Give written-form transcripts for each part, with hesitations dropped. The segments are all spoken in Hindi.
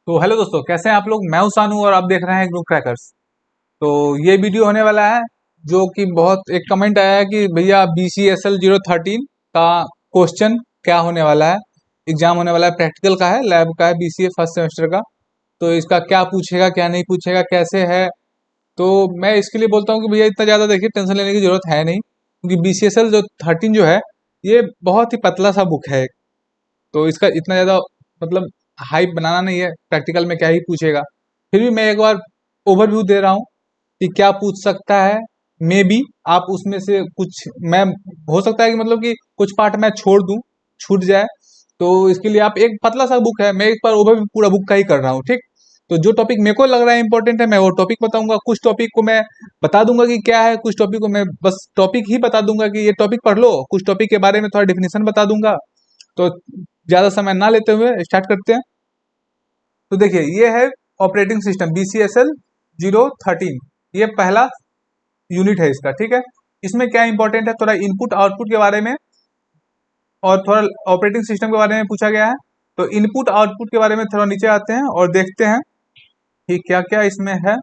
तो हेलो दोस्तों, कैसे हैं आप लोग। मैं हूं सानू और आप देख रहे हैं ग्रुप क्रैकर्स। तो ये वीडियो होने वाला है जो कि बहुत एक कमेंट आया है कि भैया BCSL 013 का क्वेश्चन क्या होने वाला है। एग्जाम होने वाला है, प्रैक्टिकल का है, लैब का है, BCA फर्स्ट सेमेस्टर का। तो इसका क्या पूछेगा क्या नहीं पूछेगा कैसे है। तो मैं इसके लिए बोलता हूँ कि भैया इतना ज़्यादा देखिए टेंशन लेने की जरूरत है नहीं, क्योंकि BCSL 13 जो है ये बहुत ही पतला सा बुक है। तो इसका इतना ज़्यादा मतलब हाइप बनाना नहीं है, प्रैक्टिकल में क्या ही पूछेगा। फिर भी मैं एक बार ओवरव्यू दे रहा हूँ कि क्या पूछ सकता है। मे बी आप उसमें से कुछ मैं हो सकता है कि मतलब कि कुछ पार्ट मैं छोड़ दूं, छूट जाए। तो इसके लिए आप एक पतला सा बुक है, मैं एक बार ओवरव्यू पूरा बुक का ही कर रहा हूँ, ठीक। तो जो टॉपिक मेरे को लग रहा है इंपॉर्टेंट है मैं वो टॉपिक बताऊंगा, कुछ टॉपिक को मैं बता दूंगा कि क्या है, कुछ टॉपिक को मैं बस टॉपिक ही बता दूंगा कि ये टॉपिक पढ़ लो, कुछ टॉपिक के बारे में थोड़ा डिफिनेशन बता दूंगा। तो ज्यादा समय ना लेते हुए स्टार्ट करते हैं। तो देखिए ये है ऑपरेटिंग सिस्टम BCSL 013। ये पहला यूनिट है इसका, ठीक है। इसमें क्या इंपॉर्टेंट है, थोड़ा इनपुट आउटपुट के बारे में और थोड़ा ऑपरेटिंग सिस्टम के बारे में पूछा गया है। तो इनपुट आउटपुट के बारे में थोड़ा नीचे आते हैं और देखते हैं कि क्या क्या इसमें है,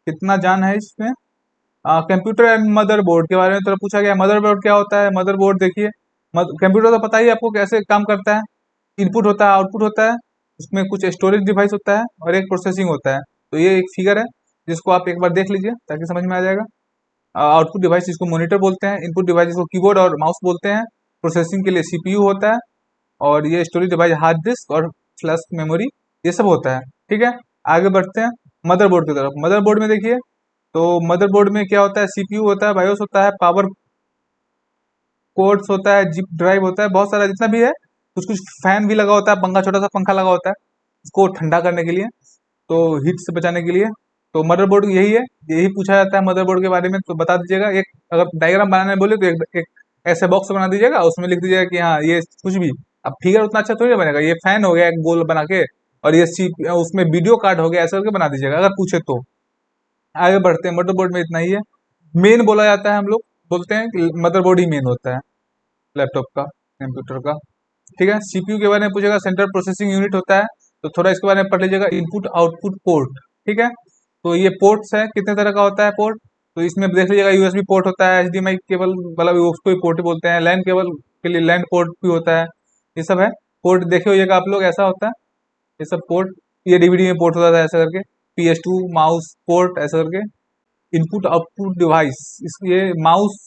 कितना जान है इसमें। कंप्यूटर एंड मदरबोर्ड के बारे में थोड़ा पूछा गया है। मदरबोर्ड क्या होता है, मदरबोर्ड देखिए, कंप्यूटर तो पता ही है आपको कैसे काम करता है। इनपुट होता है, आउटपुट होता है, उसमें कुछ स्टोरेज डिवाइस होता है और एक प्रोसेसिंग होता है। तो ये एक फिगर है जिसको आप एक बार देख लीजिए ताकि समझ में आ जाएगा। आउटपुट डिवाइस जिसको मॉनिटर बोलते हैं, इनपुट डिवाइस जिसको कीबोर्ड और माउस बोलते हैं, प्रोसेसिंग के लिए CPU होता है, और ये स्टोरेज डिवाइस हार्ड डिस्क और फ्लैश मेमोरी, ये सब होता है, ठीक है। आगे बढ़ते हैं मदरबोर्ड की तरफ। मदरबोर्ड में देखिए, तो मदरबोर्ड में क्या होता है, CPU होता है, बायोस होता है, पावर कोड्स होता है, जिप ड्राइव होता है, बहुत सारा जितना भी है। कुछ कुछ फैन भी लगा होता है, पंखा, छोटा सा पंखा लगा होता है उसको ठंडा करने के लिए, तो हीट से बचाने के लिए। तो मदरबोर्ड यही है, यही पूछा जाता है मदरबोर्ड के बारे में। तो बता दीजिएगा, एक अगर डायग्राम बनाने बोले तो एक ऐसे बॉक्स बना दीजिएगा, उसमें लिख दीजिएगा कि हाँ ये कुछ भी। अब फिगर उतना अच्छा थोड़ी ना बनेगा, ये फैन हो गया एक गोल बना के, और ये सी उसमें वीडियो कार्ड हो गया, ऐसे करके बना दीजिएगा अगर पूछे तो। आगे बढ़ते हैं, मदरबोर्ड में इतना ही है। मेन बोला जाता है, हम लोग बोलते हैं कि मदरबोर्ड ही मेन होता है लैपटॉप का, कंप्यूटर का, ठीक है। CPU के बारे में पूछेगा, सेंट्रल प्रोसेसिंग यूनिट होता है। तो थोड़ा इसके बारे में पढ़ लीजिएगा, इनपुट आउटपुट पोर्ट, ठीक है। तो ये पोर्ट्स है, कितने तरह का होता है पोर्ट। तो इसमें देख लीजिएगा, USB पोर्ट होता है, HDMI केबल वाला भी उसको ही पोर्ट बोलते हैं, लैन केबल के लिए लैन पोर्ट भी होता है। ये सब है पोर्ट, देखे होइएगा आप लोग, ऐसा होता है ये सब पोर्ट। ये DVD में पोर्ट होता था ऐसा करके, PS2 माउस पोर्ट ऐसा करके। इनपुट आउटपुट डिवाइस, इस ये माउस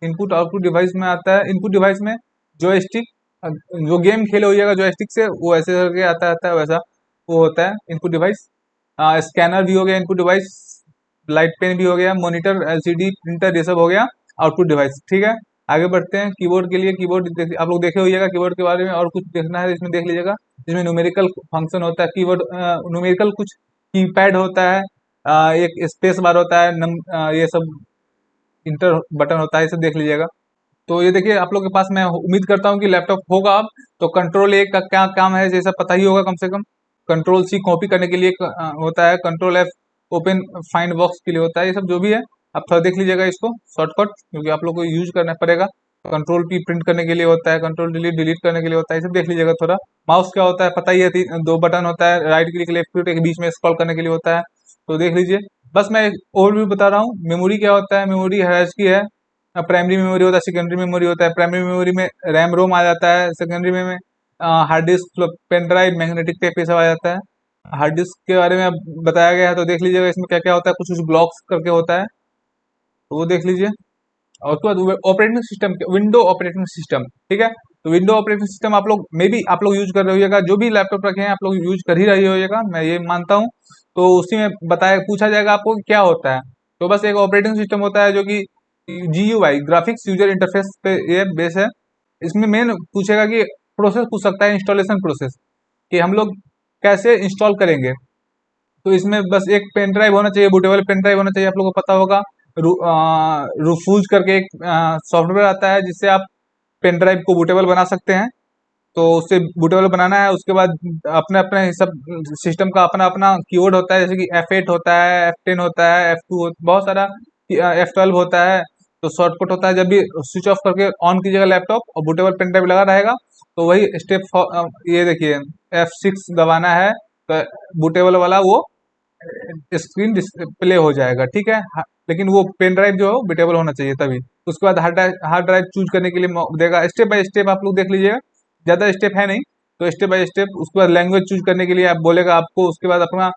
इनपुट आउटपुट डिवाइस में आता है। इनपुट डिवाइस में जॉयस्टिक, जो गेम खेले होइएगा जॉयस्टिक से, वो ऐसे करके आता है वैसा, वो होता है इनपुट डिवाइस। स्कैनर भी हो गया इनपुट डिवाइस, लाइट पेन भी हो गया, मॉनिटर, LCD प्रिंटर, ये सब हो गया आउटपुट डिवाइस, ठीक है। आगे बढ़ते हैं कीबोर्ड के लिए। कीबोर्ड आप लोग देखे होइएगा कीबोर्ड के बारे में, और कुछ देखना है इसमें देख लीजिएगा। जिसमें न्यूमेरिकल फंक्शन होता है, कीबोर्ड न्यूमेरिकल कुछ कीपैड होता है, एक स्पेस बार होता है, ये सब इंटर बटन होता है, ये सब देख लीजिएगा। तो ये देखिए आप लोग के पास, मैं उम्मीद करता हूँ कि लैपटॉप होगा अब। तो कंट्रोल A का क्या काम है जैसा पता ही होगा कम से कम। कंट्रोल C कॉपी करने के लिए होता है, control F open find box के लिए होता है, ये सब जो भी है आप थोड़ा देख लीजिएगा इसको शॉर्टकट, क्योंकि आप लोग को यूज करना पड़ेगा। कंट्रोल P प्रिंट करने के लिए होता है, कंट्रोल डिलीट डिलीट करने के लिए होता है, ये सब देख लीजिएगा थोड़ा। माउस क्या होता है पता ही है, दो बटन होता है, राइट क्लिक लेफ्ट क्लिक, एक बीच में स्क्रॉल करने के लिए होता है, तो देख लीजिए। बस मैं ओवरव्यू बता रहा हूँ। मेमोरी क्या होता है, मेमोरी हायरार्की है। प्राइमरी मेमोरी होता है, सेकेंडरी मेमोरी होता है। प्राइमरी मेमोरी में रैम रोम आ जाता है, सेकेंडरी में hard disk, pen drive, magnetic tape, ये सब आ जाता है। हार्ड डिस्क के बारे में अब बताया गया है, तो देख लीजिएगा इसमें क्या क्या होता है, कुछ कुछ ब्लॉक्स करके होता है, तो वो देख लीजिए। और उसके बाद operating system, window operating system, ठीक है। तो विंडो ऑपरेटिंग सिस्टम आप लोग मे बी आप लोग यूज कर रहे होइएगा, जो भी लैपटॉप रखे हैं आप लोग यूज कर ही रही होइएगा, मैं ये मानता हूँ। तो उसी में बताया पूछा जाएगा आपको कि क्या होता है। तो बस एक ऑपरेटिंग सिस्टम होता है जो कि GUI, ग्राफिक्स यूजर इंटरफेस पे ये बेस है। इसमें मेन पूछेगा कि प्रोसेस पूछ सकता है, इंस्टॉलेशन प्रोसेस, कि हम लोग कैसे इंस्टॉल करेंगे। तो इसमें बस एक पेन ड्राइव होना चाहिए, बूटेबल पेन ड्राइव होना चाहिए, आप लोगों को पता होगा। रूफूज करके एक सॉफ्टवेयर आता है जिससे आप पेन ड्राइव को बूटेबल बना सकते हैं। तो उससे बूटेबल बनाना है, उसके बाद अपने अपने सब सिस्टम का अपना अपना कीबोर्ड होता है, जैसे कि F8 होता है, F10 होता है, F2 बहुत सारा, F12 होता है। तो शॉर्टकट होता है, जब भी स्विच ऑफ करके ऑन कीजिएगा लैपटॉप और बूटेबल पेन ड्राइव लगा रहेगा, तो वही स्टेप, ये देखिए F6 दबाना है, तो बूटेबल वाला वो स्क्रीन डिस्प्ले हो जाएगा, ठीक है। लेकिन वो पेन ड्राइव जो है वो बूटेबल होना चाहिए तभी। उसके बाद हार्ड ड्राइव चूज करने के लिए देगा, स्टेप बाय स्टेप आप लोग देख लीजिएगा, ज्यादा स्टेप है नहीं, तो स्टेप बाय स्टेप। उसके बाद लैंग्वेज चूज करने के लिए आप बोलेगा आपको, उसके बाद अपना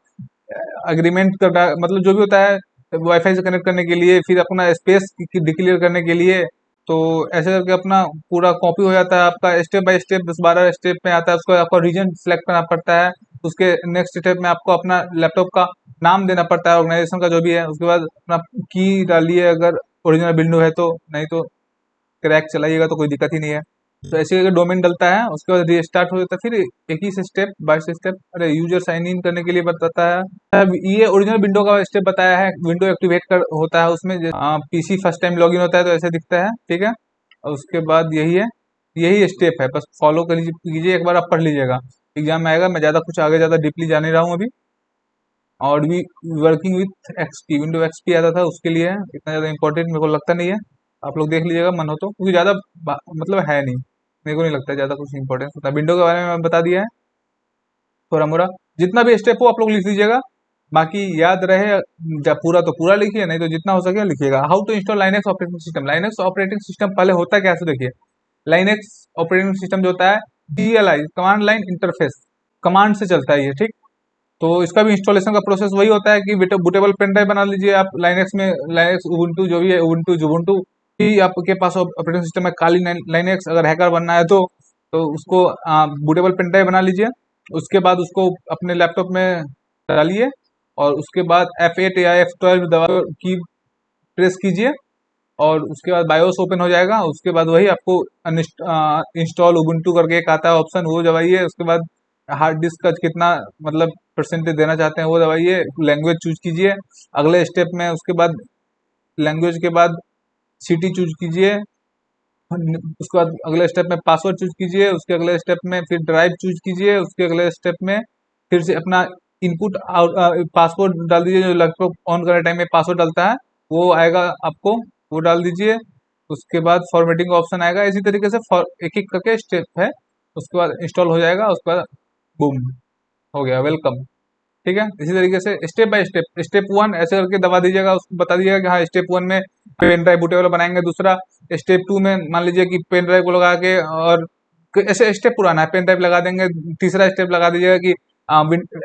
अग्रीमेंट करना, मतलब जो भी होता है वाईफाई से कनेक्ट करने के लिए, फिर अपना स्पेस डिक्लेयर करने के लिए। तो ऐसे करके अपना पूरा कॉपी हो जाता है आपका, स्टेप बाय स्टेप 10-12 स्टेप में आता है। उसको आपको रीजन सेलेक्ट करना पड़ता है। उसके नेक्स्ट स्टेप में आपको अपना लैपटॉप का नाम देना पड़ता है, ऑर्गेनाइजेशन का जो भी है। उसके बाद अपना की डालिए अगर ओरिजिनल विंडो है तो, नहीं तो क्रैक चलाइएगा तो कोई दिक्कत ही नहीं है। तो ऐसे करके डोमेन डलता है, उसके बाद रीस्टार्ट हो जाता है, फिर एक ही स्टेप बाय स्टेप। अरे यूजर साइन इन करने के लिए बताता है। अब ये ओरिजिनल विंडो का स्टेप बताया है, विंडो एक्टिवेट कर होता है उसमें, पीसी फर्स्ट टाइम लॉगिन होता है तो ऐसे दिखता है, ठीक है। और उसके बाद यही है, यही स्टेप है, बस फॉलो कर लीजिए, एक बार आप पढ़ लीजिएगा, एग्जाम में आएगा। मैं ज्यादा कुछ आगे ज्यादा डीपली जा नहीं रहा हूँ अभी। और भी working with XP, window XP आता था उसके लिए है, इतना ज्यादा इंपॉर्टेंट मेरे को लगता नहीं है। आप लोग देख लीजिएगा मन हो तो, क्योंकि ज्यादा मतलब है नहीं, मेरे को नहीं लगता ज्यादा कुछ इंपॉर्टेंस होता है। विंडो के बारे में मैं बता दिया है थोड़ा मोड़ा, जितना भी स्टेप हो आप लोग लिख लीजिएगा। बाकी याद रहे, जब पूरा तो पूरा लिखिए, नहीं तो जितना हो सके लिखिएगा। How to install Linux operating system. Linux operating system पहले होता है कैसे देखिए। लाइनेक्स ऑपरेटिंग सिस्टम जो होता है CLI, command line interface, command से चलता है ये, ठीक। तो इसका भी इंस्टॉलेशन का प्रोसेस वही होता है कि बूटेबल पेन ड्राइव बना लीजिए आप लाइनेक्स में, लाइनेक्स उबुंटू जो भी है, उबुंटू जुबुंटू भी आपके पास ऑपरेटिंग सिस्टम है। खाली लाइनेक्स अगर हैकर बनना है तो उसको बूटेबल पेन ड्राइव बना लीजिए। उसके बाद उसको अपने लैपटॉप में डालिए, और उसके बाद F8 या F12 दबा की प्रेस कीजिए, और उसके बाद बायोस ओपन हो जाएगा। उसके बाद वही आपको इंस्टॉल उबुंटू करके एक आता है ऑप्शन, वो दबाइए। उसके बाद हार्ड डिस्क का कितना मतलब परसेंटेज देना चाहते हैं वो दबाइए, लैंग्वेज चूज कीजिए अगले स्टेप में। उसके बाद लैंग्वेज के बाद सिटी चूज कीजिए, उसके बाद अगले स्टेप में पासवर्ड चूज कीजिए, उसके अगले स्टेप में फिर ड्राइव चूज कीजिए, उसके अगले स्टेप में फिर से अपना इनपुट पासवर्ड डाल दीजिए, जो लैपटॉप ऑन करने टाइम में पासवर्ड डालता है वो आएगा आपको, वो डाल दीजिए। उसके बाद फॉर्मेटिंग ऑप्शन आएगा, इसी तरीके से एक एक करके स्टेप है। उसके बाद इंस्टॉल हो जाएगा, उसके बाद बूम हो गया, वेलकम, ठीक है। इसी तरीके से स्टेप बाय स्टेप, स्टेप 1 ऐसे करके दबा दीजिएगा, उसको बता दीजिएगा कि हाँ स्टेप 1 में पेन ड्राइव बूटेबल बनाएंगे। दूसरा स्टेप 2 में मान लीजिए कि पेन ड्राइव को लगा के, और ऐसे स्टेप पुराना है, पेन ड्राइव लगा देंगे। तीसरा स्टेप लगा दीजिएगा कि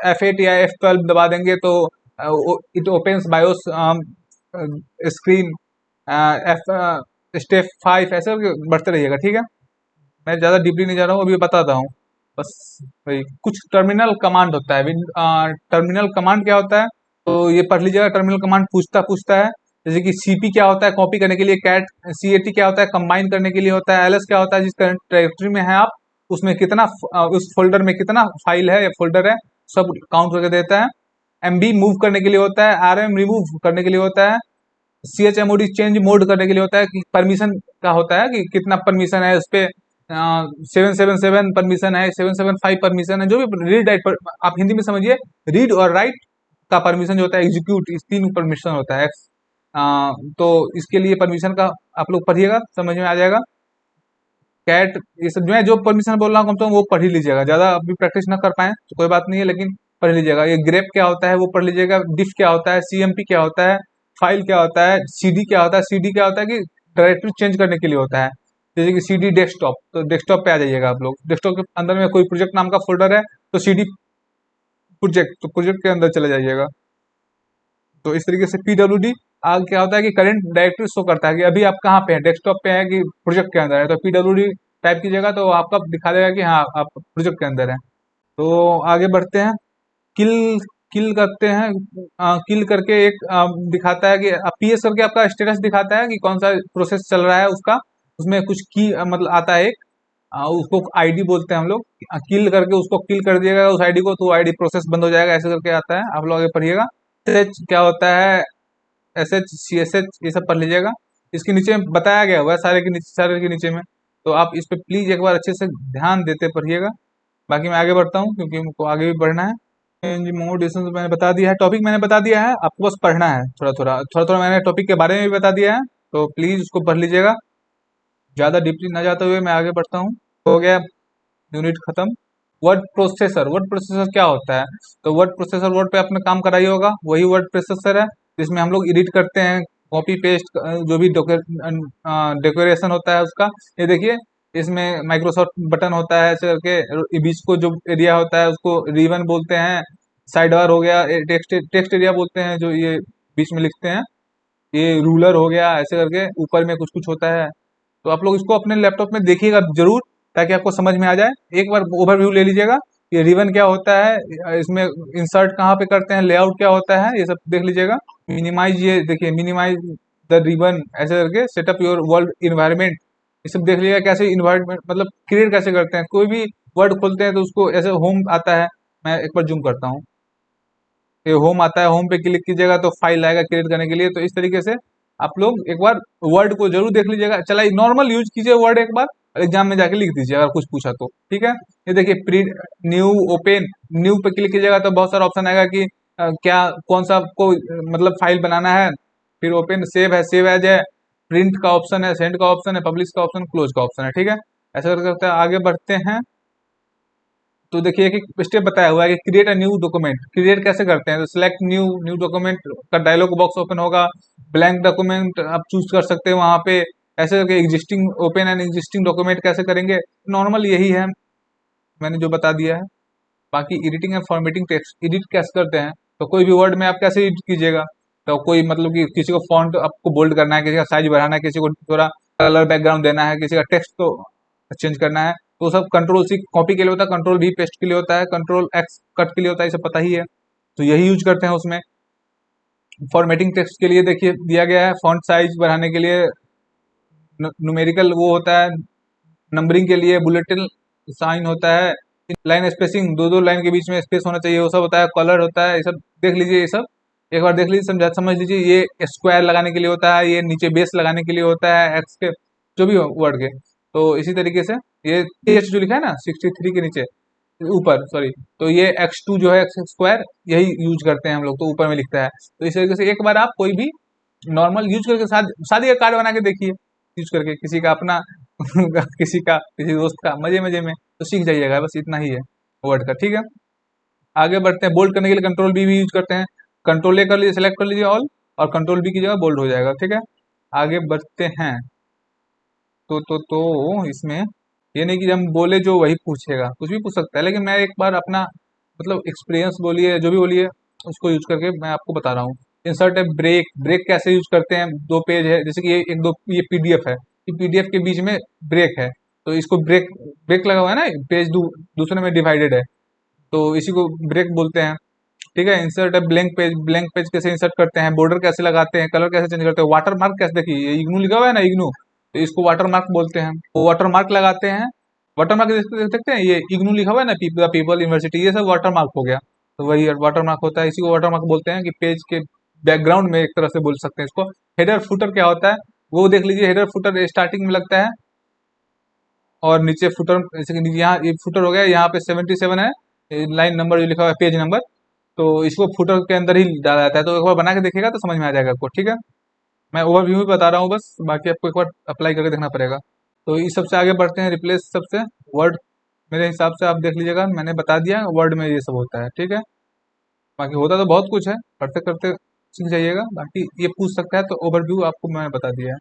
F8 या F12 दबा देंगे तो it opens BIOS screen, F step 5 ऐसे करके बढ़ते रहिएगा, ठीक है। मैं ज्यादा डीपली नहीं जा रहा हूँ, अभी बताता हूँ बस। वही कुछ टर्मिनल कमांड होता है, टर्मिनल कमांड क्या होता है तो ये पढ़ लीजिएगा। टर्मिनल कमांड पूछता पूछता है, जैसे कि CP क्या होता है कॉपी करने के लिए, कैट CAT क्या होता है कंबाइन करने के लिए होता है, LS क्या होता है जिस डायरेक्टरी में है आप उसमें कितना उस फोल्डर में कितना फाइल है या फोल्डर है सब काउंट करके देता है। MB मूव करने के लिए होता है, RM रिमूव करने के लिए होता है, CHMOD चेंज मोड करने के लिए होता है, कि परमिशन का होता है कि कितना परमिशन है उस पे, 777 परमिशन है, 775 परमिशन है, जो भी रीड राइट पर आप हिंदी में समझिए, रीड और राइट का परमिशन जो होता है, एग्जीक्यूट, इस तीन परमिशन होता है। तो इसके लिए परमिशन का आप लोग पढ़िएगा, समझ में आ जाएगा। कैट, ये सब जो परमिशन बोल रहा हूँ कम से कम वो पढ़ ही लीजिएगा, ज्यादा अभी प्रैक्टिस ना कर पाए तो कोई बात नहीं है, लेकिन पढ़ लीजिएगा। ये ग्रेप क्या होता है वो पढ़ लीजिएगा, डिफ क्या होता है, CMP क्या होता है, फाइल क्या होता है, CD क्या होता है। CD क्या होता है कि डायरेक्टरी चेंज करने के लिए होता है, जैसे कि CD डेस्कटॉप, तो डेस्कटॉप पे आ जाइएगा आप लोग। डेस्कटॉप के अंदर में कोई प्रोजेक्ट नाम का फोल्डर है तो CD प्रोजेक्ट, तो प्रोजेक्ट के अंदर चले जाइएगा। तो इस तरीके से PWD आगे क्या होता है कि करंट डायरेक्टरी शो करता है कि अभी आप कहाँ पे हैं, डेस्कटॉप पे है कि प्रोजेक्ट के अंदर है। तो PWD टाइप कीजिएगा तो आपका दिखा देगा कि हाँ आप प्रोजेक्ट के अंदर है। तो आगे बढ़ते हैं, किल किल करते हैं। किल करके एक दिखाता है कि PS करके आपका स्टेटस दिखाता है कि कौन सा प्रोसेस चल रहा है उसका। उसमें कुछ की मतलब आता है एक, उसको ID बोलते हैं हम लोग। किल करके उसको किल कर दिएगा उस ID को, तो ID प्रोसेस बंद हो जाएगा, ऐसे करके आता है। आप लोग आगे पढ़िएगा। SH क्या होता है, SH CSH ये सब पढ़ लीजिएगा। इसके नीचे में बताया गया हुआ है सारे के नीचे, सारे के नीचे में, तो आप इस पे प्लीज एक बार अच्छे से ध्यान देते पढ़िएगा। बाकी मैं आगे बढ़ता हूँ क्योंकि मुझको आगे भी बढ़ना है। मोड मैंने बता दिया है, टॉपिक मैंने बता दिया है, आपको बस पढ़ना है थोड़ा थोड़ा थोड़ा थोड़ा। मैंने टॉपिक के बारे में भी बता दिया है, तो प्लीज उसको पढ़ लीजिएगा। ज्यादा डीपली ना जाते हुए मैं आगे बढ़ता हूँ। हो गया यूनिट खत्म। वर्ड प्रोसेसर क्या होता है? तो वर्ड प्रोसेसर, वर्ड पे आपने काम करा ही होगा, वही वर्ड प्रोसेसर है जिसमें हम लोग एडिट करते हैं, कॉपी पेस्ट, जो भी डेकोरेशन होता है उसका। ये देखिए, इसमें माइक्रोसॉफ्ट बटन होता है ऐसे करके, ये बीच को जो एरिया होता है उसको रिबन बोलते हैं, साइड बार हो गया, टेक्स्ट एरिया बोलते हैं जो ये बीच में लिखते हैं, ये रूलर हो गया, ऐसे करके ऊपर में कुछ कुछ होता है। तो आप लोग इसको अपने लैपटॉप में देखिएगा जरूर, ताकि आपको समझ में आ जाए। एक बार ओवरव्यू ले लीजिएगा, ये रिबन क्या होता है, इसमें इंसर्ट कहाँ पे करते हैं, लेआउट क्या होता है, ये सब देख लीजिएगा। मिनिमाइज, ये देखिए मिनिमाइज द रिबन, ऐसे करके सेटअप योर वर्ल्ड इन्वायरमेंट, ये सब देख लीजिएगा कैसे इन्वायरमेंट मतलब क्रिएट कैसे करते हैं। कोई भी वर्ड खोलते हैं तो उसको ऐसे होम आता है, मैं एक बार जूम करता हूँ, ये होम आता है, होम पे क्लिक कीजिएगा तो फाइल आएगा क्रिएट करने के लिए। तो इस तरीके से आप लोग एक बार वर्ड को जरूर देख लीजिएगा। चला नॉर्मल यूज कीजिए वर्ड एक बार, एग्जाम में जाके लिख दीजिए अगर कुछ पूछा तो, ठीक है। ये देखिए प्रिंट, न्यू, ओपन, न्यू पे क्लिक कीजिएगा तो बहुत सारा ऑप्शन आएगा कि क्या कौन सा आपको मतलब फाइल बनाना है। फिर ओपन, सेव है, सेव एज है, प्रिंट का ऑप्शन है, सेंड का ऑप्शन है, पब्लिश का ऑप्शन, क्लोज का ऑप्शन है, ठीक है। ऐसा करके आगे बढ़ते हैं। तो देखिए एक एक स्टेप बताया हुआ है कि create a new document, create कैसे करते हैं। तो सिलेक्ट न्यू, न्यू डॉक्यूमेंट का डायलॉग बॉक्स ओपन होगा, ब्लैंक डॉक्यूमेंट आप चूज कर सकते हैं वहां पे। ऐसे करके existing, open and existing document कैसे करेंगे, नॉर्मल यही है, मैंने जो बता दिया है। बाकी editing and formatting, text edit कैसे करते हैं, तो कोई भी वर्ड में आप कैसे एडिट कीजिएगा। तो कोई मतलब कि किसी को फॉन्ट आपको बोल्ड करना है, किसी का साइज बढ़ाना है, किसी को थोड़ा कलर बैकग्राउंड देना है, किसी का टेक्स्ट को चेंज करना है, तो सब कंट्रोल सी कॉपी के लिए होता है, कंट्रोल भी पेस्ट के लिए होता है, कंट्रोल एक्स कट के लिए होता है, इसे पता ही है। तो यही यूज करते हैं उसमें। फॉर्मेटिंग टेक्स्ट के लिए देखिए दिया गया है, फॉन्ट साइज बढ़ाने के लिए न्यूमेरिकल वो होता है, नंबरिंग के लिए बुलेटिन साइन होता है, लाइन स्पेसिंग, दो दो लाइन के बीच में स्पेस होना चाहिए, वो सब होता है, कलर होता है, ये सब देख लीजिए। ये सब एक बार देख लीजिए, समझ लीजिए। ये स्क्वायर लगाने के लिए होता है, ये नीचे बेस लगाने के लिए होता है, एक्स के जो भी हो वर्ड के। तो इसी तरीके से ये टेस्ट जो लिखा है ना 63 के नीचे ऊपर, सॉरी, तो ये x2 जो है, एक्स स्क्वायर, यही यूज करते हैं हम लोग, तो ऊपर में लिखता है। तो इस तरीके से एक बार आप कोई भी नॉर्मल यूज करके शादी का कार्ड बना के देखिए, यूज करके किसी का अपना किसी का, किसी दोस्त का, मजे मजे में, तो सीख जाइएगा। बस इतना ही है वर्ड का, ठीक है। आगे बढ़ते हैं। बोल्ड करने के लिए कंट्रोल बी भी यूज करते हैं, कंट्रोल ए कर लीजिए, सेलेक्ट कर लीजिए ऑल, और कंट्रोल बी की जगह बोल्ड हो जाएगा, ठीक है। आगे बढ़ते हैं। तो इसमें ये नहीं कि हम बोले जो वही पूछेगा, कुछ भी पूछ सकता है, लेकिन मैं एक बार अपना मतलब एक्सपीरियंस बोलिए, जो भी बोलिए, उसको यूज करके मैं आपको बता रहा हूँ। इंसर्ट है, ब्रेक, ब्रेक कैसे यूज करते हैं। दो पेज है, जैसे कि ये एक दो, ये पीडीएफ है, ये पीडीएफ के बीच में ब्रेक है, तो इसको ब्रेक, ब्रेक लगा हुआ है ना, पेज दूसरे में डिवाइडेड है, तो इसी को ब्रेक बोलते हैं, ठीक है। इंसर्ट है, ब्लैंक पेज, ब्लैंक पेज कैसे इंसर्ट करते हैं, बॉर्डर कैसे लगाते हैं, कलर कैसे चेंज करते हैं, वाटर मार्क कैसे, देखिए ये इग्नू लिखा हुआ है ना, इग्नू, तो इसको वाटर मार्क बोलते हैं, वो वाटर मार्क लगाते हैं। वाटर मार्क देखते हैं, ये इग्नू लिखा हुआ है ना, पीपल यूनिवर्सिटी, ये सब वाटर मार्क हो गया, तो वही वाटर मार्क होता है, इसी को वाटर मार्क बोलते हैं। कि पेज के बैकग्राउंड में एक तरह से बोल सकते हैं इसको। हेडर फुटर क्या होता है, वो देख लीजिए। हेडर फुटर स्टार्टिंग में लगता है, और नीचे फुटर, जैसे कि नीचे यहाँ ये फुटर हो गया, यहाँ पे 77 है लाइन नंबर जो लिखा हुआ है, पेज नंबर, तो इसको फुटर के अंदर ही डाला जाता है। तो एक बार बना के देखिएगा तो समझ में आ जाएगा आपको, ठीक है। मैं ओवरव्यू में बता रहा हूँ बस, बाकी आपको एक बार अप्लाई करके देखना पड़ेगा। तो इस सबसे आगे बढ़ते हैं, रिप्लेस सबसे वर्ड, मेरे हिसाब से आप देख लीजिएगा, मैंने बता दिया वर्ड में ये सब होता है, ठीक है। बाकी होता तो बहुत कुछ है, करते करते सीख जाइएगा। बाकी ये पूछ सकता है, तो ओवरव्यू आपको मैंने बता दिया है।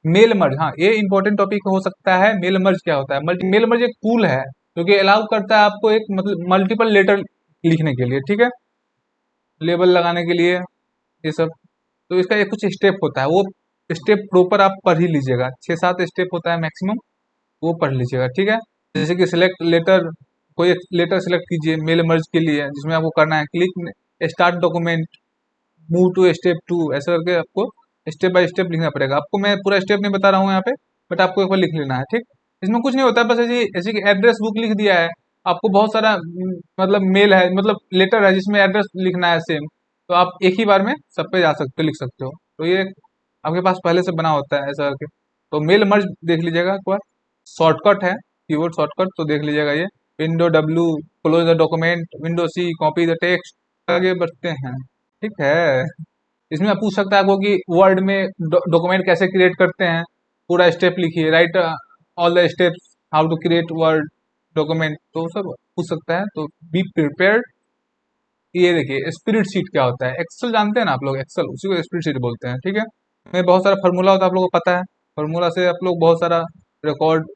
मेल मर्ज, हाँ ये इंपॉर्टेंट टॉपिक हो सकता है। मेल मर्ज क्या होता है, मेल मर्ज एक टूल है जो कि अलाउ करता है आपको एक मतलब मल्टीपल लेटर लिखने के लिए, ठीक है, लेबल लगाने के लिए, ये सब। तो इसका एक कुछ स्टेप होता है, वो स्टेप प्रॉपर आप पढ़ ही लीजिएगा, 6-7 स्टेप होता है मैक्सिमम, वो पढ़ लीजिएगा, ठीक है। जैसे कि सिलेक्ट लेटर, कोई एक लेटर सिलेक्ट कीजिए मेल मर्ज के लिए, जिसमें आपको करना है click start document, move to step 2, ऐसा करके आपको स्टेप बाय स्टेप लिखना पड़ेगा। आपको मैं पूरा स्टेप नहीं बता रहा हूँ यहाँ पे, बट आपको एक बार लिख लेना है, ठीक। इसमें कुछ नहीं होता, बस ऐसे ऐसे कि एड्रेस बुक लिख दिया है, आपको बहुत सारा मतलब मेल है, मतलब लेटर है जिसमें एड्रेस लिखना है सेम, तो आप एक ही बार में सब पे जा सकते हो, लिख सकते हो। तो ये आपके पास पहले से बना होता है ऐसा करके। तो मेल मर्ज देख लीजिएगा एक बार, शॉर्टकट है, कीबोर्ड शॉर्टकट, तो देख लीजिएगा ये। Window W, close the document, window C, copy the text. आगे बढ़ते हैं, ठीक है। इसमें पूछ सकता है आपको कि वर्ड में डॉक्यूमेंट कैसे क्रिएट करते हैं, पूरा स्टेप लिखिए, write all the steps how to create Word document, तो सब पूछ सकता है, तो बी प्रिपेयर्ड। ये देखिए स्प्रेड शीट क्या होता है, एक्सेल जानते हैं ना आप लोग, एक्सेल उसी को स्प्रेड शीट बोलते हैं, ठीक है। में बहुत सारा फार्मूला होता है, आप लोगों को पता है। फार्मूला से आप लोग बहुत सारा रिकॉर्ड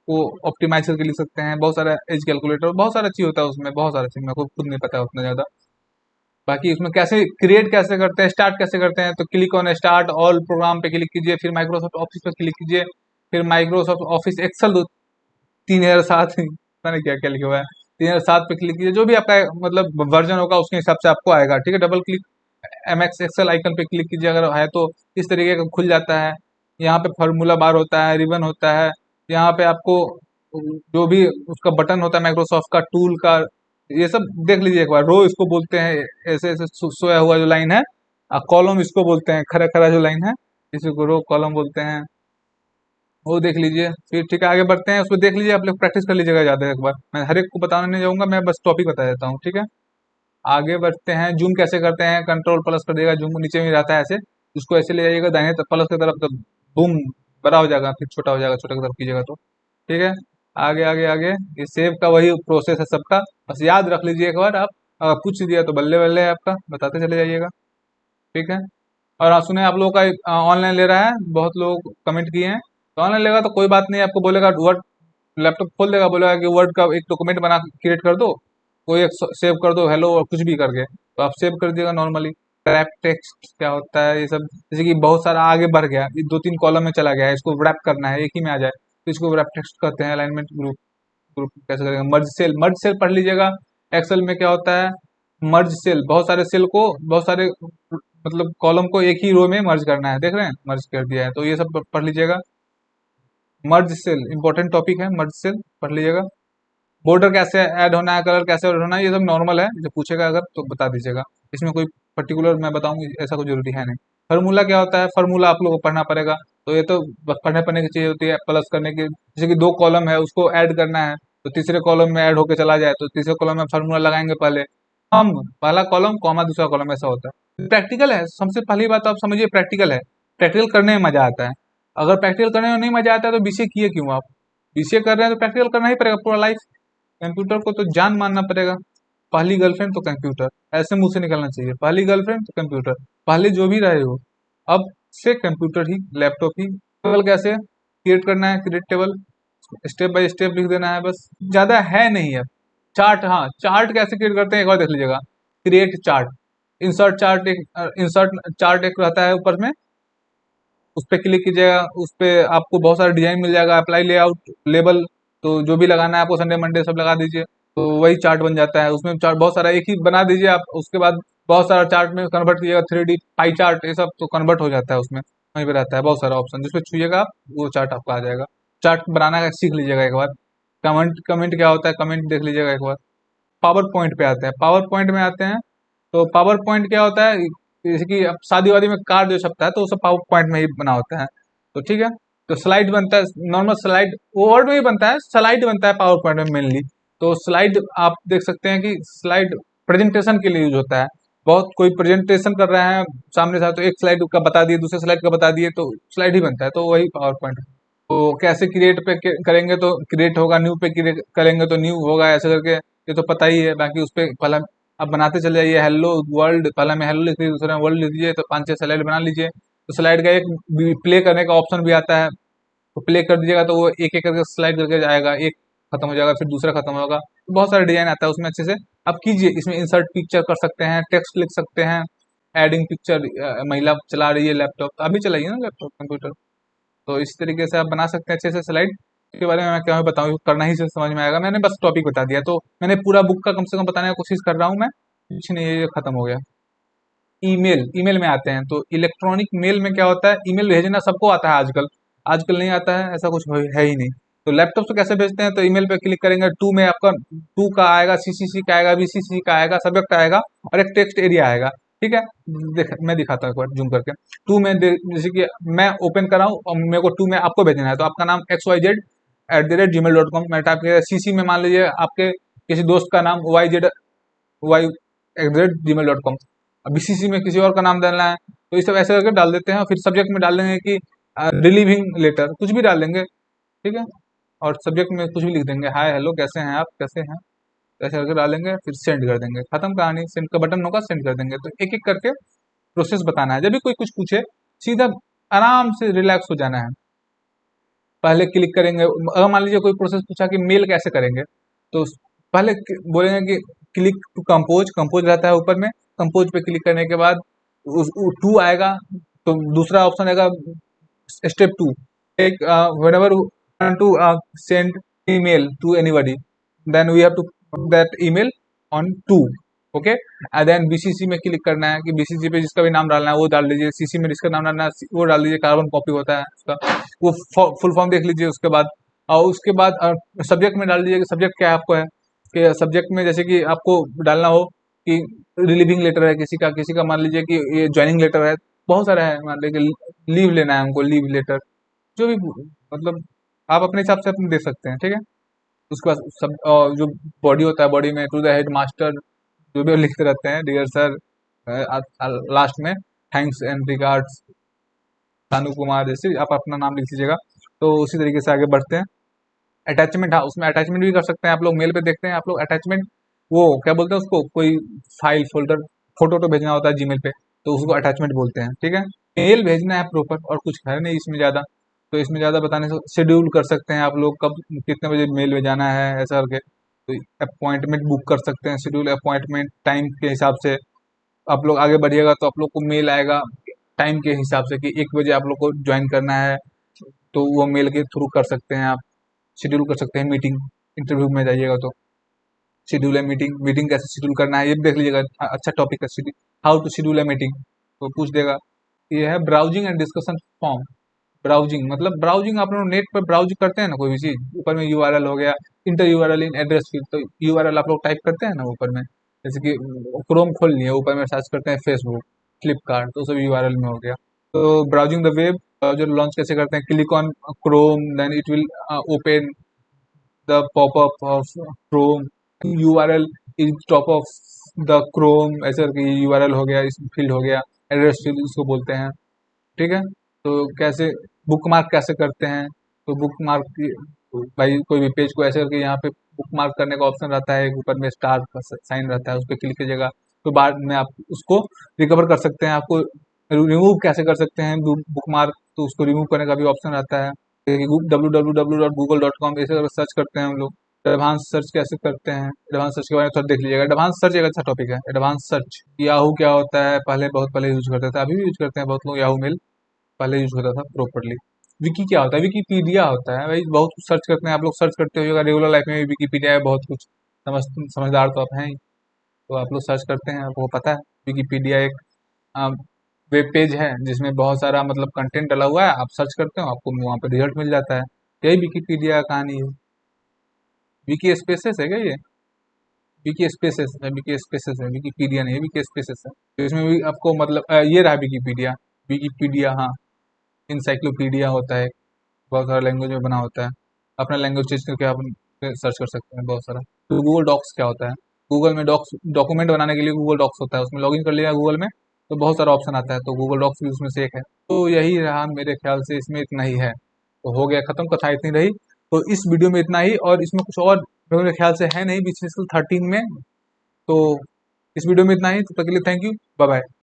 को ऑप्टिमाइज करके लिख सकते हैं, बहुत सारा एज कैलकुलेटर, बहुत सारा चीज होता है उसमें, बहुत सारा चीज मेरे को खुद नहीं पता है उतना ज्यादा। बाकी उसमें कैसे क्रिएट कैसे करते हैं, स्टार्ट कैसे करते हैं, तो click on start all programme पे क्लिक कीजिए, फिर माइक्रोसॉफ्ट ऑफिस पे क्लिक कीजिए, फिर माइक्रोसॉफ्ट ऑफिस एक्सेल 3007 पता नहीं क्या क्या लिखा हुआ है, 3007 पे क्लिक कीजिए, जो भी आपका मतलब वर्जन होगा उसके हिसाब से आपको आएगा, ठीक है। Double click MX Excel icon पे क्लिक कीजिए अगर है तो, इस तरीके का खुल जाता है। यहाँ पे फार्मूला बार होता है, रिबन होता है, यहाँ पे आपको जो भी उसका बटन होता है माइक्रोसॉफ्ट का टूल का, ये सब देख लीजिए एक बार। रो इसको बोलते हैं, ऐसे ऐसे सोया हुआ जो लाइन है। कॉलम इसको बोलते हैं, खरा खरा जो लाइन है, इसी को रो कॉलम बोलते हैं, वो देख लीजिए। फिर ठीक है आगे बढ़ते हैं, उसको देख लीजिए, आप लोग प्रैक्टिस कर लीजिएगा ज्यादा, एक बार मैं हर एक को बताने नहीं जाऊंगा, मैं बस टॉपिक बता देता हूँ, ठीक है। आगे बढ़ते हैं, जूम कैसे करते हैं, कंट्रोल प्लस कर देगा, जूम नीचे में रहता है ऐसे, उसको ऐसे ले जाइएगा दाहिने प्लस की तरफ, तो बूम बड़ा हो जाएगा, फिर छोटा हो जाएगा, छोटा की तरफ कीजिएगा तो, ठीक है। आगे आगे आगे, ये सेव का वही प्रोसेस है सबका, बस याद रख लीजिए एक बार आप। अगर पूछ दिया तो बल्ले बल्ले है आपका, बताते चले जाइएगा, ठीक है। और आप सुने आप लोगों का ऑनलाइन ले रहा है, बहुत लोग कमेंट किए हैं, तो ऑनलाइन लेगा तो कोई बात नहीं, आपको बोलेगा वर्ड, लैपटॉप खोल देगा, बोलेगा कि वर्ड का एक डॉक्यूमेंट बना क्रिएट कर दो, कोई एक सेव कर दो हेलो और कुछ भी करके, तो आप सेव कर दिएगा नॉर्मली। रैप टेक्स्ट क्या होता है, ये सब जैसे कि बहुत सारा आगे बढ़ गया, ये 2-3 कॉलम में चला गया है, इसको रैप करना है एक ही में आ जाए, तो इसको रैप टेक्स्ट कहते हैं। अलाइनमेंट ग्रुप, ग्रुप कैसे करेंगे, मर्ज सेल पढ़ लीजिएगा। एक्सेल में क्या होता है, मर्ज सेल, बहुत सारे सेल को, बहुत सारे मतलब कॉलम को एक ही रो में मर्ज करना है, देख रहे हैं मर्ज कर दिया है, तो ये सब पढ़ लीजिएगा। मर्ज सेल इंपॉर्टेंट टॉपिक है, मर्ज सेल पढ़ लीजिएगा। बॉर्डर कैसे ऐड होना है, कलर कैसे ऐड होना है, ये सब नॉर्मल है, जो पूछेगा अगर तो बता दीजिएगा, इसमें कोई पर्टिकुलर मैं बताऊंगी ऐसा कोई जरूरी है नहीं। फार्मूला क्या होता है, फार्मूला आप लोगों को पढ़ना पड़ेगा, तो ये तो बस पढ़ने पढ़ने की चीज होती है, प्लस करने की, जैसे कि 2 कॉलम है उसको ऐड करना है, तो तीसरे कॉलम में ऐड होके चला जाए, तो तीसरे कॉलम में फार्मूला लगाएंगे पहले हम, पहला कॉलम कॉमा दूसरा कॉलम, ऐसा होता है। प्रैक्टिकल है, सबसे पहली बात आप समझिए, प्रैक्टिकल है, प्रैक्टिकल करने में मजा आता है। अगर प्रैक्टिकल करने में नहीं मजा आता है तो बीसीए किए क्यों आप, बीसीए कर रहे हैं तो प्रैक्टिकल करना ही पड़ेगा पूरा लाइफ। कंप्यूटर को तो जान मानना पड़ेगा। पहली गर्लफ्रेंड तो कंप्यूटर, ऐसे मुंह से निकलना चाहिए, पहली गर्लफ्रेंड तो कंप्यूटर, पहले जो भी रहे हो, अब से कंप्यूटर ही, लैपटॉप ही। टेबल कैसे क्रिएट करना है, create table step by step लिख देना है, बस ज्यादा है नहीं है। चार्ट, हाँ चार्ट कैसे क्रिएट करते हैं एक बार देख लीजिएगा। क्रिएट चार्ट, इंसर्ट चार्ट एक रहता है ऊपर में, उस पर क्लिक कीजिएगा, उस पर आपको बहुत सारा डिजाइन मिल जाएगा, अप्लाई लेआउट लेबल, तो जो भी लगाना है आपको संडे मंडे सब लगा दीजिए, तो वही चार्ट बन जाता है। उसमें चार्ट बहुत सारा एक ही बना दीजिए आप, उसके बाद बहुत सारा चार्ट में कन्वर्ट कीजिएगा, 3D पाई चार्ट ये सब तो कन्वर्ट हो जाता है उसमें, वहीं पे रहता है बहुत सारा ऑप्शन, जिसपे छूइएगा आप वो चार्ट आपका आ जाएगा। चार्ट बनाना का सीख लीजिएगा एक बार। कमेंट, कमेंट क्या होता है, कमेंट देख लीजिएगा एक बार। पावर पॉइंट पे आते हैं, पावर पॉइंट में आते हैं, तो पावर पॉइंट क्या होता है, जैसे कि अब शादी वादी में कार्ड जो छपता है तो वो सब पावर पॉइंट में ही बना होता है, तो ठीक है। तो स्लाइड बनता है, नॉर्मल स्लाइड वो वर्ड में ही बनता है, स्लाइड बनता है पावर पॉइंट में मेनली। तो स्लाइड आप देख सकते हैं कि स्लाइड प्रेजेंटेशन के लिए यूज होता है। बहुत कोई प्रेजेंटेशन कर रहे हैं सामने से, तो एक स्लाइड का बता दिए, दूसरे स्लाइड का बता दिए, तो स्लाइड ही बनता है, तो वही पावर पॉइंट। तो कैसे क्रिएट पे करेंगे तो क्रिएट होगा, न्यू पे क्रिएट करेंगे तो न्यू होगा, ऐसे करके ये तो पता ही है। बाकी उस पर पहला आप बनाते चले जाइए, हेलो वर्ल्ड, पहला में हेलो लिख दीजिए, दूसरे में वर्ल्ड लिख दीजिए, तो 5-6 स्लाइड बना लीजिए। तो स्लाइड का एक प्ले करने का ऑप्शन भी आता है, तो प्ले कर दीजिएगा तो वो एक एक करके स्लाइड करके जाएगा, एक खत्म हो जाएगा फिर दूसरा खत्म होगा, तो बहुत सारा डिजाइन आता है उसमें, अच्छे से आप कीजिए। इसमें इंसर्ट पिक्चर कर सकते हैं, टेक्स्ट लिख सकते हैं, एडिंग पिक्चर, महिला चला रही है लैपटॉप, तो अभी चलाइए ना लैपटॉप कंप्यूटर, तो इस तरीके से आप बना सकते हैं अच्छे से स्लाइड। के बारे में मैं क्या बताऊँ, करना ही से समझ में आएगा, मैंने बस टॉपिक बता दिया, तो मैंने पूरा बुक का कम से कम बताने की कोशिश कर रहा हूँ मैं, कुछ नहीं ये खत्म हो गया। ईमेल, ईमेल में आते हैं, तो इलेक्ट्रॉनिक मेल में क्या होता है, ईमेल भेजना सबको आता है आजकल, आजकल नहीं आता है ऐसा कुछ है ही नहीं। तो लैपटॉप से कैसे भेजते हैं, तो ईमेल पे क्लिक करेंगे, टू में आपका टू का आएगा, सीसीसी का आएगा, बीसीसी का आएगा, सब्जेक्ट आएगा, और एक टेक्स्ट एरिया आएगा, ठीक है। मैं दिखाता हूँ एक बार जूम करके। टू में जैसे कि मैं ओपन कर रहा हूँ और मेरे को टू में आपको भेजना है, तो आपका नाम XYZ@gmail.com, मैं टाइप किया, सीसी में मान लीजिए आपके किसी दोस्त का नाम YZ@gmail.com, अब बीसीसी में किसी और का नाम डालना है, तो ये सब ऐसे करके डाल देते हैं, और फिर सब्जेक्ट में डाल देंगे कि रिलीविंग लेटर, कुछ भी डाल देंगे, ठीक है। और सब्जेक्ट में कुछ भी लिख देंगे, हाय हेलो कैसे हैं आप, कैसे हैं, ऐसे करके डालेंगे, फिर सेंड कर देंगे, खत्म कहानी। सेंड का बटन होगा, सेंड कर देंगे। तो एक एक करके प्रोसेस बताना है। जब भी कोई कुछ पूछे, सीधा आराम से रिलैक्स हो जाना है। पहले क्लिक करेंगे, अगर मान लीजिए कोई प्रोसेस पूछा कि मेल कैसे करेंगे, तो पहले बोलेंगे कि क्लिक टू कंपोज, कंपोज रहता है ऊपर में। कंपोज पे क्लिक करने के बाद उस टू आएगा, तो दूसरा ऑप्शन आएगा step two, take whenever you want to send email to anybody, then we have to put that email on to, okay. And then BCC में क्लिक करना है कि बीसीसी पे जिसका भी नाम डालना है वो डाल दीजिए, सीसी में जिसका नाम डालना है वो डाल दीजिए, कार्बन कॉपी होता है उसका, वो फुल फॉर्म देख लीजिए उसके बाद। और उसके बाद सब्जेक्ट में डाल दीजिए कि सब्जेक्ट क्या आपको है, कि सब्जेक्ट में जैसे कि आपको डालना हो कि रिलीविंग लेटर है किसी का, किसी का मान लीजिए कि ये ज्वाइनिंग लेटर है, बहुत सारा है, मान लीजिए लीव लेना है हमको, लीव लेटर, जो भी मतलब आप अपने हिसाब से अपने दे सकते हैं, ठीक है। उसके बाद सब जो बॉडी होता है, बॉडी में टू द हेड मास्टर जो भी लिखते रहते हैं, डियर सर, लास्ट में थैंक्स एंड रिगार्ड्स सानू कुमार, जैसे आप अपना नाम लिख लीजिएगा। तो उसी तरीके से आगे बढ़ते हैं। अटैचमेंट, हाँ उसमें अटैचमेंट भी कर सकते हैं आप लोग। मेल पे देखते हैं आप लोग अटैचमेंट, वो क्या बोलते हैं उसको, कोई फाइल फोल्डर फोटो तो भेजना होता है जीमेल पे, तो उसको अटैचमेंट बोलते हैं, ठीक है। मेल भेजना है प्रॉपर, और कुछ है नहीं इसमें ज़्यादा। तो इसमें ज़्यादा बताने से शेड्यूल कर सकते हैं आप लोग, कब कितने बजे मेल भेजाना है ऐसा करके। तो अपॉइंटमेंट बुक कर सकते हैं, शेड्यूल अपॉइंटमेंट टाइम के हिसाब से। आप लोग आगे बढ़िएगा तो आप लोग को मेल आएगा टाइम के हिसाब से कि 1 बजे आप लोग को ज्वाइन करना है, तो वो मेल के थ्रू कर सकते हैं आप। शेड्यूल कर सकते हैं मीटिंग, इंटरव्यू में जाइएगा तो शेड्यूल है मीटिंग, मीटिंग कैसे शेड्यूल करना है ये भी देख लीजिएगा। अच्छा टॉपिक है, हाउ टू शेड्यूल है मीटिंग, तो पूछ देगा। ये है browsing and discussion form. Browsing मतलब ब्राउजिंग, आप लोग नेट पर ब्राउज करते हैं ना कोई भी चीज, ऊपर में यूआरएल हो गया, इंटर यूआरएल इन एड्रेस फील्ड, तो यूआरएल आप लोग टाइप करते हैं ना ऊपर में, जैसे कि क्रोम खोल लिए, ऊपर में सर्च करते हैं फेसबुक, फ्लिपकार्ट, तो सब यूआरएल में हो गया। तो ब्राउजिंग द वेब, जो लॉन्च कैसे करते हैं, click on Chrome then it will open the pop-up of Chrome, URL is top of the Chrome, ऐसे करके URL हो गया, इस फील्ड हो गया, एड्रेस फील्ड इसको बोलते हैं, ठीक है। तो कैसे बुक मार्क कैसे करते हैं, तो बुक मार्क भाई कोई भी पेज को ऐसे करके यहाँ पे बुक मार्क करने का ऑप्शन रहता है, ऊपर में स्टार का साइन रहता है, उस पर क्लिक कीजिएगा, तो बाद में आप उसको रिकवर कर सकते हैं। आपको रिमूव कैसे कर सकते हैं बुक मार्क, तो उसको रिमूव करने का भी ऑप्शन रहता है। www.google.com ऐसे सर्च करते हैं हम लोग। एडवांस सर्च कैसे करते हैं, एडवांस सर्च के बारे में थोड़ा देख लीजिएगा। एडवांस सर्च एक अच्छा टॉपिक है, एडवांस सर्च। याहू क्या होता है, पहले बहुत पहले यूज करते थे, अभी भी यूज करते हैं बहुत लोग याहू मेल, पहले यूज होता था प्रॉपरली। विकी क्या होता है, विकीपीडिया होता है भाई, बहुत कुछ सर्च करते हैं आप लोग, सर्च करते होगा रेगुलर लाइफ में भी, विकीपीडिया है बहुत कुछ, समझदार तो आप हैं ही, तो आप लोग सर्च करते हैं, आपको पता है। विकीपीडिया एक वेब पेज है जिसमें बहुत सारा मतलब कंटेंट डाला हुआ है, आप सर्च करते हो आपको वहाँ पे रिजल्ट मिल जाता है। यही विकीपीडिया का कहानी है। विकी स्पेसेस है क्या ये, विकी स्पेसेस है, विकी स्पेसेस है, विकीपीडिया नहीं है, विकी स्पेसेस है। तो इसमें भी आपको मतलब ये रहा विकीपीडिया, विकीपीडिया हाँ, इंसाइक्लोपीडिया होता है, बहुत सारा लैंग्वेज में बना होता है। अपना लैंग्वेज चेंज करके आप सर्च कर सकते हैं बहुत सारा। तो गूगल डॉक्स क्या होता है, गूगल में डॉक्स, डॉक्यूमेंट बनाने के लिए गूगल डॉक्स होता है, उसमें लॉगिन कर लिया गूगल में तो बहुत सारा ऑप्शन आता है, तो गूगल डॉक्स भी उसमें से एक है। तो यही रहा मेरे ख्याल से, इसमें इतना ही है, तो हो गया खत्म, कथा इतनी रही। तो इस वीडियो में इतना ही, और इसमें कुछ और मेरे ख्याल से है नहीं, बिजनेस 13 में। तो इस वीडियो में इतना ही, तो तब तक के लिए थैंक यू, बाय बाय।